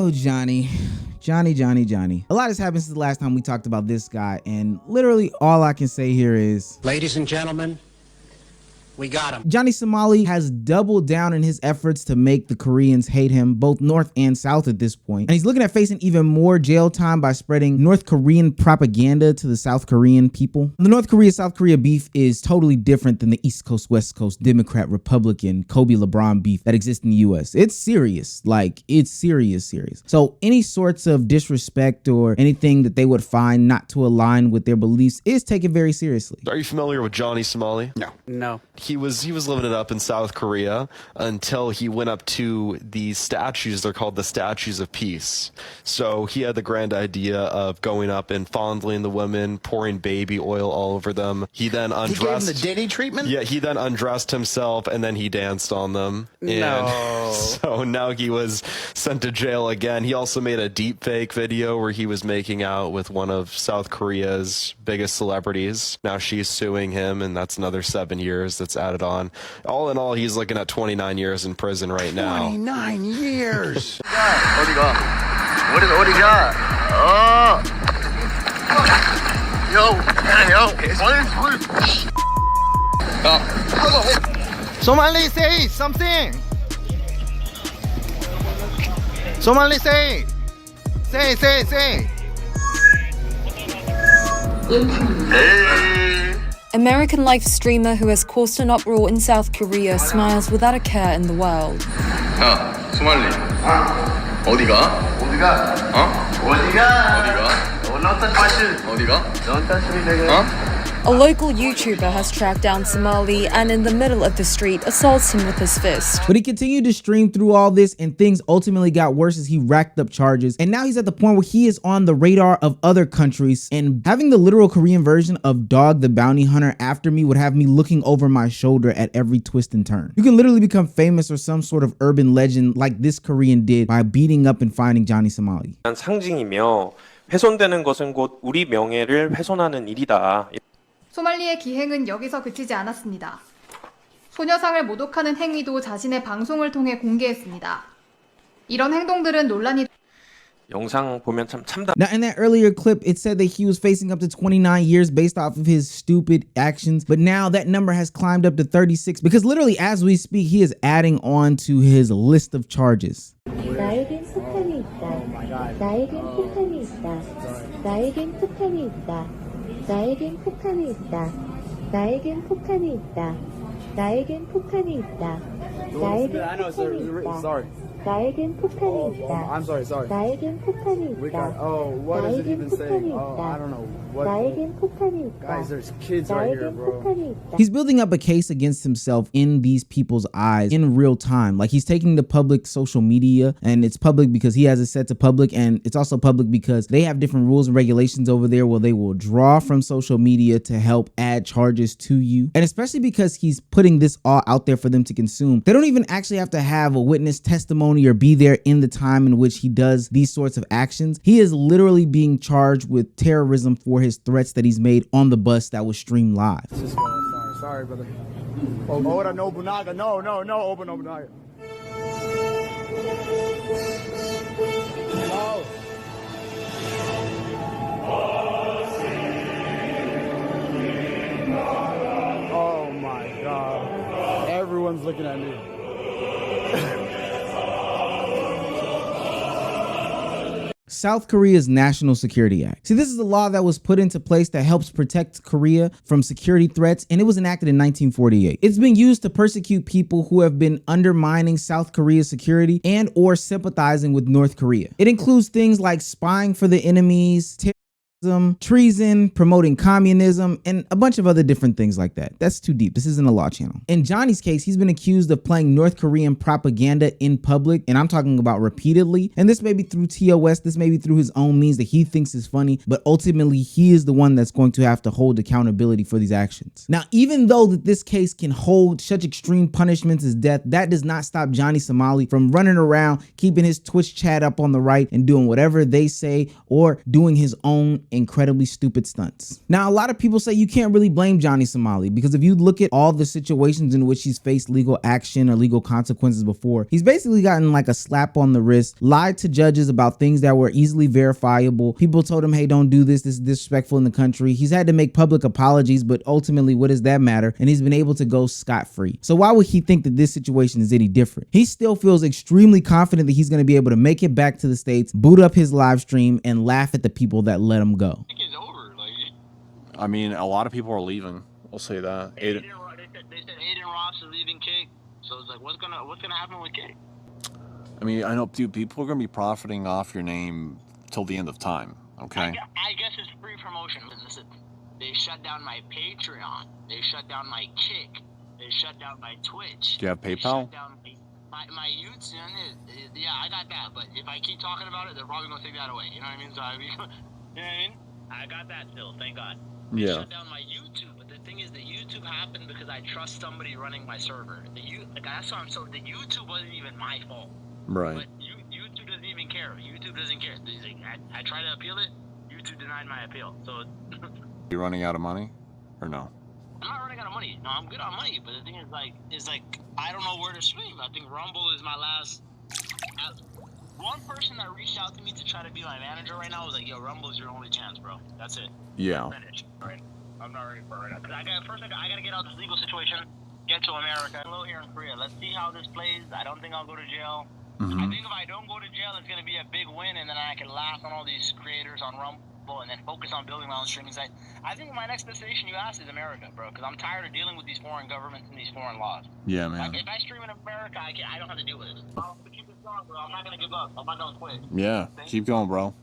Oh, Johnny. Johnny. A lot has happened since the last time we talked about this guy, and literally all I can say here is, ladies and gentlemen, we got him. Johnny Somali has doubled down in his efforts to make the Koreans hate him, both North and South at this point. And he's looking at facing even more jail time by spreading North Korean propaganda to the South Korean people. The North Korea-South Korea beef is totally different than the East Coast-West Coast Democrat-Republican Kobe LeBron beef that exists in the US. It's serious. Like, it's serious. So any sorts of disrespect or anything that they would find not to align with their beliefs is taken very seriously. Are you familiar with Johnny Somali? No. He was living it up in South Korea until he went up to these statues. They're called the Statues of Peace. So he had the grand idea of going up and fondling the women, pouring baby oil all over them. He then undressed. He gave him the Diddy treatment? Yeah, he then undressed himself and then he danced on them. No. So now he was sent to jail again. He also made a deep fake video where he was making out with one of South Korea's biggest celebrities. Now she's suing him, and that's another 7 years that's added on. All in all, he's looking at 29 years in prison right now. 29 years. 어디가? 어디가? Yo. Somali, say something. Somali, say. Say. Hey. American life streamer who has caused an uproar in South Korea smiles without a care in the world. 야, 소말리. 어디가? A local YouTuber has tracked down Somali and in the middle of the street assaults him with his fist. But he continued to stream through all this, and things ultimately got worse as he racked up charges. And now he's at the point where he is on the radar of other countries, and having the literal Korean version of Dog the Bounty Hunter after me would have me looking over my shoulder at every twist and turn. You can literally become famous or some sort of urban legend like this Korean did by beating up and finding Johnny Somali. 상징이며 훼손되는 것은 곧 우리 명예를 훼손하는 일이다. 소말리의 기행은 여기서 그치지 않았습니다. 소녀상을 모독하는 행위도 자신의 방송을 통해 공개했습니다. 이런 행동들은 논란이 영상 보면 참 참다. Now, in that earlier clip, it said that he was facing up to 29 years based off of his stupid actions. But now that number has climbed up to 36 because literally as we speak, he is adding on to his list of charges. 나에겐 폭탄이 있다. 나에겐 폭탄이 있다. 나에겐 폭탄이 있다. 나에겐 폭탄이 있다. 나에겐 폭탄이 있다. 나에겐 폭탄이 있다. 나에겐 폭탄이 있다. 나에겐 폭탄이 있다. I'm sorry. 나에겐 폭탄이 있다. What does it even say? 폭탄이 I don't know. 나에겐 폭탄이 있다. Guys, there's kids right here, bro. He's building up a case against himself in these people's eyes in real time. Like, he's taking the public social media, and it's public because he has it set to public, and it's also public because they have different rules and regulations over there where they will draw from social media to help add charges to you. And especially because he's putting this all out there for them to consume, they don't even actually have to have a witness testimony or be there in the time in which he does these sorts of actions. He is literally being charged with terrorism for his threats that he's made on the bus that was streamed live. Sorry, brother. Oda Nobunaga. No, Oba Nobunaga. Oh my God. Everyone's looking at me. South Korea's National Security Act. See, this is a law that was put into place that helps protect Korea from security threats, and it was enacted in 1948. It's been used to persecute people who have been undermining South Korea's security and or sympathizing with North Korea. It includes things like spying for the enemies, treason, promoting communism, and a bunch of other different things like that. That's too deep. This isn't a law channel. In Johnny's case, he's been accused of playing North Korean propaganda in public, and I'm talking about repeatedly. And this may be through TOS, this may be through his own means that he thinks is funny, but ultimately he is the one that's going to have to hold accountability for these actions. Now, even though that this case can hold such extreme punishments as death, that does not stop Johnny Somali from running around, keeping his Twitch chat up on the right and doing whatever they say or doing his own incredibly stupid stunts. Now, a lot of people say you can't really blame Johnny Somali because if you look at all the situations in which he's faced legal action or legal consequences before, he's basically gotten like a slap on the wrist, lied to judges about things that were easily verifiable. People told him, hey, don't do this. This is disrespectful in the country. He's had to make public apologies, but ultimately, what does that matter? And he's been able to go scot-free. So why would he think that this situation is any different? He still feels extremely confident that he's going to be able to make it back to the States, boot up his live stream, and laugh at the people that let him go. I mean, a lot of people are leaving. I'll say that. They said Aiden Ross is leaving Kick, so it's like, what's gonna happen with Kick? I mean, I know, dude, people are gonna be profiting off your name till the end of time. Okay. I guess it's free promotion. They shut down my Patreon. They shut down my Kick. They shut down my Twitch. Do you have They PayPal? shut down my YouTube. Yeah, I got that. But if I keep talking about it, they're probably gonna take that away. You know what I mean? So you know what I mean? I got that still. Thank God. They Yeah. shut down my YouTube, but the thing is, the YouTube happened because I trust somebody running my server. The YouTube wasn't even my fault. Right. But YouTube doesn't even care. YouTube doesn't care. I tried to appeal it. YouTube denied my appeal. So You running out of money, or no? I'm not running out of money. No, I'm good on money. But the thing is, I don't know where to stream. I think Rumble is my last. One person that reached out to me to try to be my manager right now was like, "Yo, Rumble is your only chance, bro. That's it." Yeah. Finish. All right. I'm not ready for it right now. Cause I gotta get out of this legal situation, get to America. Hello here in Korea. Let's see how this plays. I don't think I'll go to jail. Mm-hmm. I think if I don't go to jail, it's gonna be a big win, and then I can laugh on all these creators on Rumble and then focus on building my own streaming site. I think my next destination, you asked, is America, bro. Because I'm tired of dealing with these foreign governments and these foreign laws. Yeah, man. Like, if I stream in America, I don't have to deal with it. I'll keep it strong, bro. I'm not gonna give up. I'm not gonna quit. Yeah. Keep going, bro.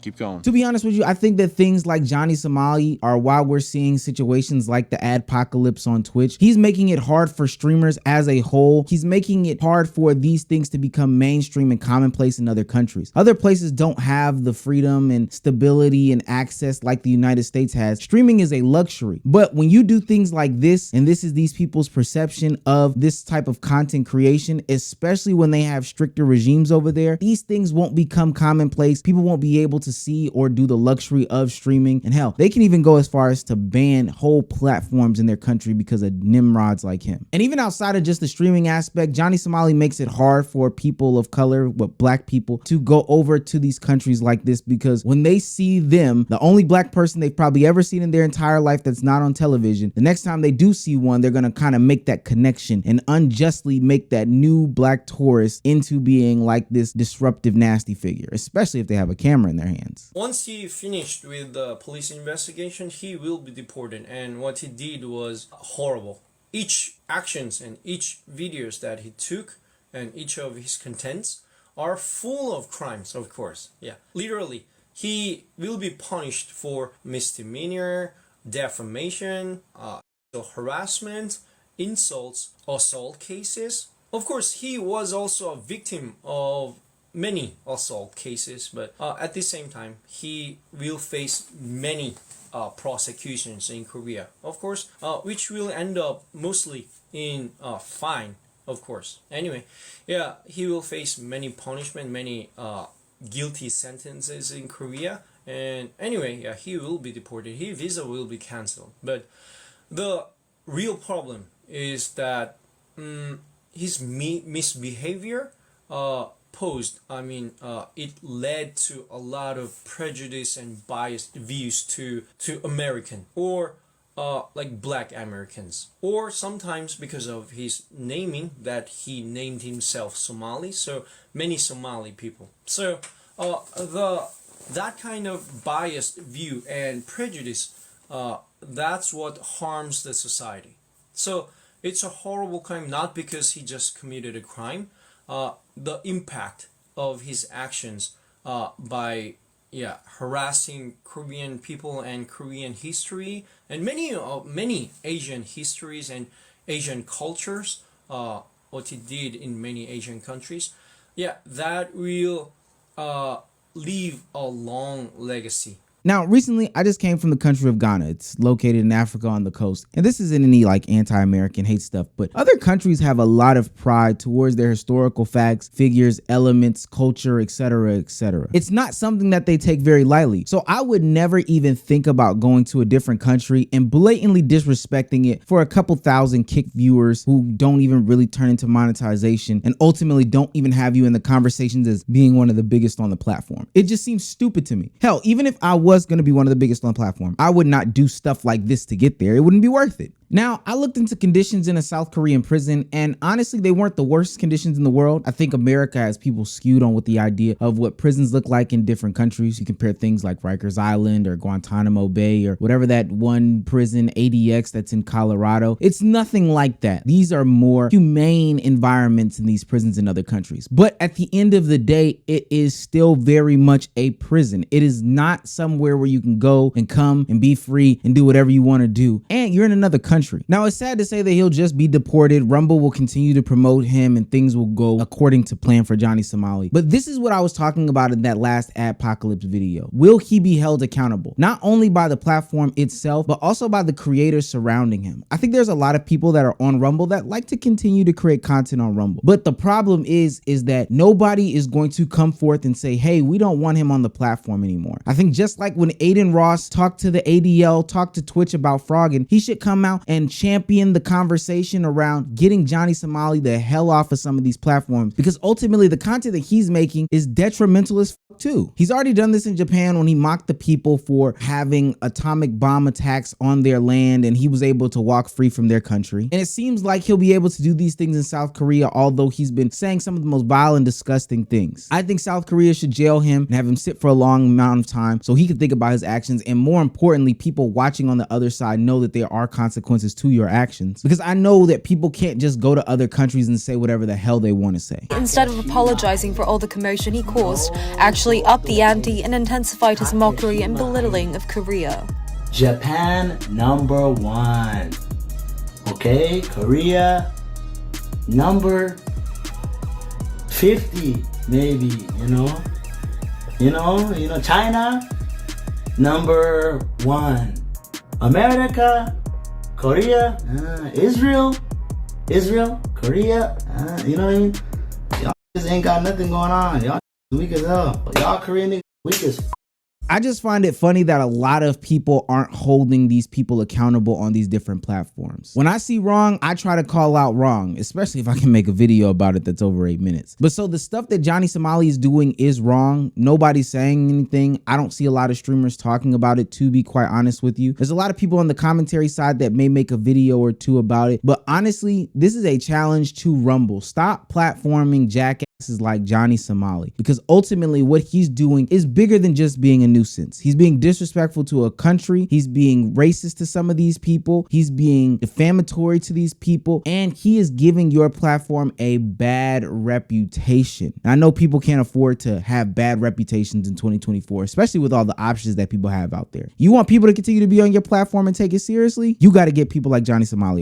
Keep going. To be honest with you, I think that things like Johnny Somali are why we're seeing situations like the adpocalypse on Twitch. He's making it hard for streamers as a whole. He's making it hard for these things to become mainstream and commonplace in other countries. Other places don't have the freedom and stability and access like the United States has. Streaming is a luxury. But when you do things like this, and this is these people's perception of this type of content creation, especially when they have stricter regimes over there, these things won't become commonplace. People won't be able to see or do the luxury of streaming. And hell, they can even go as far as to ban whole platforms in their country because of nimrods like him. And even outside of just the streaming aspect, Johnny Somali makes it hard for people of color, black people, to go over to these countries like this, because when they see them, the only black person they've probably ever seen in their entire life that's not on television, the next time they do see one, they're going to kind of make that connection and unjustly make that new black tourist into being like this disruptive, nasty figure, especially if they have a camera in their hands. Once he finished with the police investigation, he will be deported, and what he did was horrible. Each actions and each videos that he took and each of his contents are full of crimes, of course. Yeah, literally, he will be punished for misdemeanor, defamation, harassment, insults, assault cases. Of course, he was also a victim of many assault cases, but at the same time, he will face many prosecutions in Korea, of course, which will end up mostly in fine, of course. Anyway, yeah, he will face many punishment, many guilty sentences in Korea, and anyway, yeah, he will be deported. His visa will be cancelled. But the real problem is that his misbehavior it led to a lot of prejudice and biased views to American or like black Americans, or sometimes because of his naming that he named himself Somali, so many Somali people. So that kind of biased view and prejudice, that's what harms the society. So it's a horrible crime, not because he just committed a crime. The impact of his actions by harassing Korean people and Korean history and many Asian histories and Asian cultures, what he did in many Asian countries, that will leave a long legacy Now, recently, I just came from the country of Ghana. It's located in Africa on the coast. And this isn't any like anti-American hate stuff, but other countries have a lot of pride towards their historical facts, figures, elements, culture, etc., etc. It's not something that they take very lightly. So I would never even think about going to a different country and blatantly disrespecting it for a couple thousand kick viewers who don't even really turn into monetization and ultimately don't even have you in the conversations as being one of the biggest on the platform. It just seems stupid to me. Hell, even if I was going to be one of the biggest on the platform, I would not do stuff like this to get there. It wouldn't be worth it. Now, I looked into conditions in a South Korean prison, and honestly, they weren't the worst conditions in the world. I think America has people skewed on what the idea of what prisons look like in different countries. You compare things like Rikers Island or Guantanamo Bay or whatever that one prison, ADX, that's in Colorado. It's nothing like that. These are more humane environments in these prisons in other countries. But at the end of the day, it is still very much a prison. It is not somewhere where you can go and come and be free and do whatever you want to do. And you're in another country. Now, it's sad to say that he'll just be deported. Rumble will continue to promote him and things will go according to plan for Johnny Somali. But this is what I was talking about in that last Adpocalypse video. Will he be held accountable? Not only by the platform itself, but also by the creators surrounding him. I think there's a lot of people that are on Rumble that like to continue to create content on Rumble. But the problem is that nobody is going to come forth and say, hey, we don't want him on the platform anymore. I think just like when Aiden Ross talked to the ADL, talked to Twitch about frogging, he should come out and champion the conversation around getting Johnny Somali the hell off of some of these platforms, because ultimately the content that he's making is detrimental as fuck too. He's already done this in Japan when he mocked the people for having atomic bomb attacks on their land and he was able to walk free from their country. And it seems like he'll be able to do these things in South Korea, although he's been saying some of the most vile and disgusting things. I think South Korea should jail him and have him sit for a long amount of time so he can think about his actions, and more importantly, people watching on the other side know that there are consequences to your actions, because I know that people can't just go to other countries and say whatever the hell they want to say. Instead of apologizing for all the commotion he caused, actually upped the ante and intensified his mockery and belittling of Korea. Japan number 1. Okay, Korea number 50 maybe, you know, China number 1. America, Korea, Israel, Korea, you know what I mean? Y'all just ain't got nothing going on. Y'all weak as hell. Y'all Korean niggas weak as I just find it funny that a lot of people aren't holding these people accountable on these different platforms. When I see wrong, I try to call out wrong, especially if I can make a video about it that's over 8 minutes. But so the stuff that Johnny Somali is doing is wrong. Nobody's saying anything. I don't see a lot of streamers talking about it, to be quite honest with you. There's a lot of people on the commentary side that may make a video or two about it. But honestly, this is a challenge to Rumble. Stop platforming jackasses like Johnny Somali, because ultimately what he's doing is bigger than just being a nuisance. He's being disrespectful to a country. He's being racist to some of these people. He's being defamatory to these people, and he is giving your platform a bad reputation. And I know people can't afford to have bad reputations in 2024, especially with all the options that people have out there. You want people to continue to be on your platform and take it seriously? You got to get people like Johnny Somali off.